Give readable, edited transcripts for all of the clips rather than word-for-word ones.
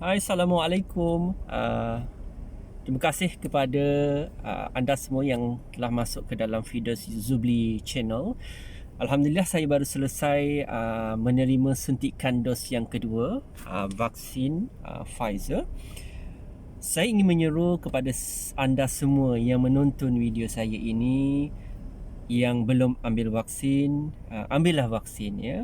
Hai, Assalamualaikum. Terima kasih kepada anda semua yang telah masuk ke dalam video Zubli Channel. Alhamdulillah, saya baru selesai menerima suntikan dos yang kedua vaksin Pfizer. Saya ingin menyeru kepada anda semua yang menonton video saya ini yang belum ambil vaksin, ambillah vaksin ya.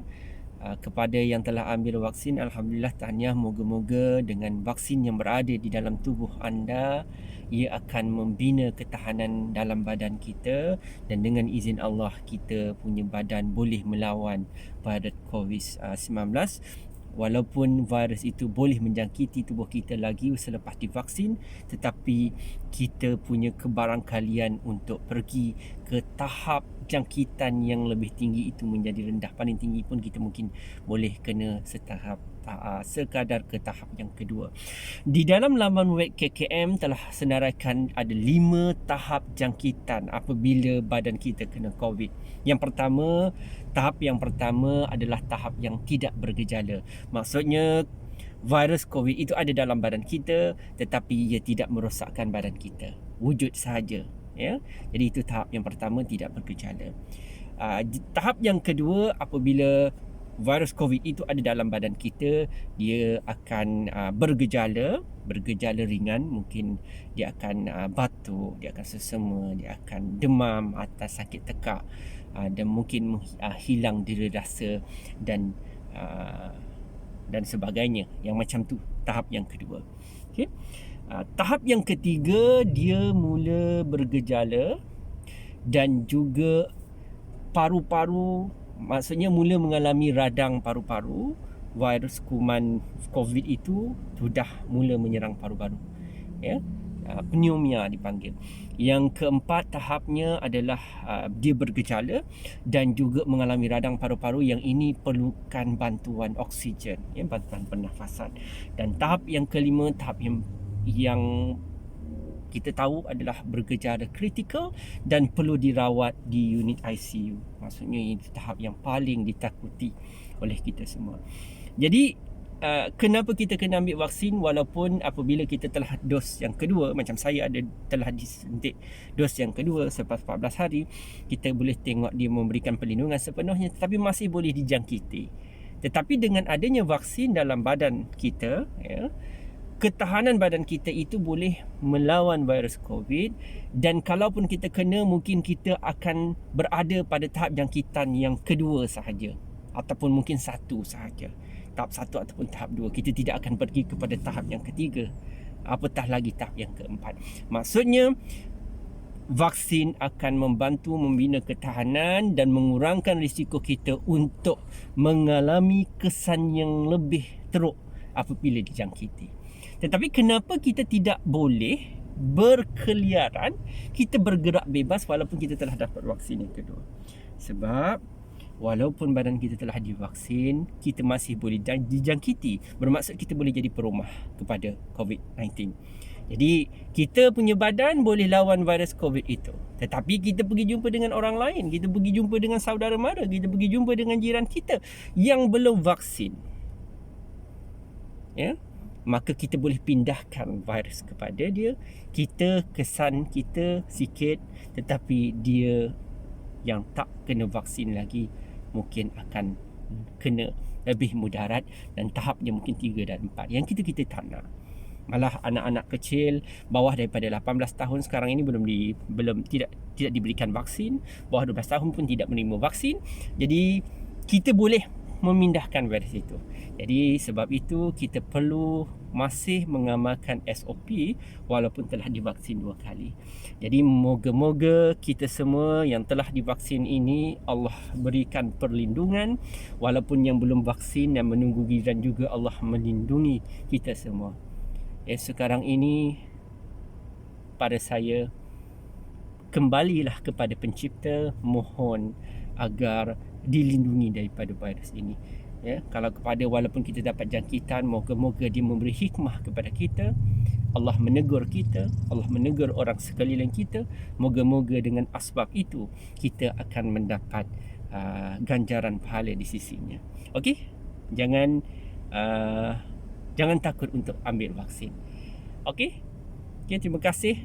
Kepada yang telah ambil vaksin, Alhamdulillah, tahniah, moga-moga dengan vaksin yang berada di dalam tubuh anda, ia akan membina ketahanan dalam badan kita, dan dengan izin Allah kita punya badan boleh melawan pada COVID-19. Walaupun virus itu boleh menjangkiti tubuh kita lagi selepas divaksin, tetapi kita punya kebarangkalian untuk pergi ke tahap jangkitan yang lebih tinggi itu menjadi rendah. Paling tinggi pun kita mungkin boleh kena sekadar ke tahap yang kedua. Di dalam laman web KKM telah senaraikan ada 5 tahap jangkitan apabila badan kita kena COVID. Tahap yang pertama adalah tahap yang tidak bergejala. Maksudnya virus COVID itu ada dalam badan kita, tetapi ia tidak merosakkan badan kita. Wujud sahaja. Ya? Jadi itu tahap yang pertama, tidak bergejala. Tahap yang kedua, apabila virus COVID itu ada dalam badan kita, dia akan bergejala ringan. Mungkin dia akan batuk, dia akan sesama, dia akan demam atau sakit tekak, dan mungkin hilang diri rasa dan sebagainya. Yang macam tu tahap yang kedua. Okay? Tahap yang ketiga, dia mula bergejala dan juga paru-paru, maksudnya mula mengalami radang paru-paru. Virus kuman COVID itu sudah mula menyerang paru-paru. Ya? Pneumonia dipanggil. Yang keempat tahapnya adalah dia bergejala dan juga mengalami radang paru-paru, yang ini perlukan bantuan oksigen, ya, bantuan pernafasan. Dan tahap yang kelima, tahap yang kita tahu adalah bergejala kritikal dan perlu dirawat di unit ICU. Maksudnya ini tahap yang paling ditakuti oleh kita semua. Jadi kenapa kita kena ambil vaksin walaupun apabila kita telah dos yang kedua, macam saya telah disuntik dos yang kedua selepas 14 hari, kita boleh tengok dia memberikan perlindungan sepenuhnya, tetapi masih boleh dijangkiti. Tetapi dengan adanya vaksin dalam badan kita, ya, ketahanan badan kita itu boleh melawan virus COVID, dan kalaupun kita kena, mungkin kita akan berada pada tahap jangkitan yang kedua sahaja, ataupun mungkin satu sahaja, tahap 1 ataupun tahap 2. Kita tidak akan pergi kepada tahap yang ketiga, apatah lagi tahap yang keempat. Maksudnya vaksin akan membantu membina ketahanan dan mengurangkan risiko kita untuk mengalami kesan yang lebih teruk apabila dijangkiti. Tetapi kenapa kita tidak boleh berkeliaran, kita bergerak bebas walaupun kita telah dapat vaksin yang kedua? Sebab walaupun badan kita telah divaksin, kita masih boleh dijangkiti. Bermaksud kita boleh jadi perumah kepada COVID-19. Jadi kita punya badan boleh lawan virus COVID itu. Tetapi kita pergi jumpa dengan orang lain, kita pergi jumpa dengan saudara mara, kita pergi jumpa dengan jiran kita yang belum vaksin, ya, maka kita boleh pindahkan virus kepada dia. Kita kesan kita sikit, tetapi dia yang tak kena vaksin lagi mungkin akan kena lebih mudarat, dan tahapnya mungkin 3 dan 4 yang kita tak nak. Malah anak-anak kecil bawah daripada 18 tahun sekarang ini tidak diberikan vaksin. Bawah 12 tahun pun tidak menerima vaksin. Jadi kita boleh memindahkan virus itu. Jadi sebab itu kita perlu masih mengamalkan SOP walaupun telah divaksin 2 kali. Jadi moga-moga kita semua yang telah divaksin ini Allah berikan perlindungan, walaupun yang belum vaksin dan menunggu giliran juga Allah melindungi kita semua. Sekarang ini pada saya, kembalilah kepada pencipta, mohon agar dilindungi daripada virus ini. Ya, kalau kepada walaupun kita dapat jangkitan, moga-moga dia memberi hikmah kepada kita. Allah menegur kita, Allah menegur orang sekeliling kita. Moga-moga dengan asbab itu kita akan mendapat ganjaran pahala di sisinya. Okey? Jangan Jangan takut untuk ambil vaksin. Okey? Okay, terima kasih.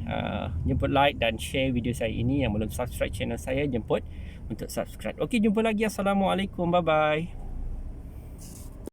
Jemput like dan share video saya ini. Yang belum subscribe channel saya, jemput untuk subscribe. Okey, jumpa lagi. Assalamualaikum. Bye-bye.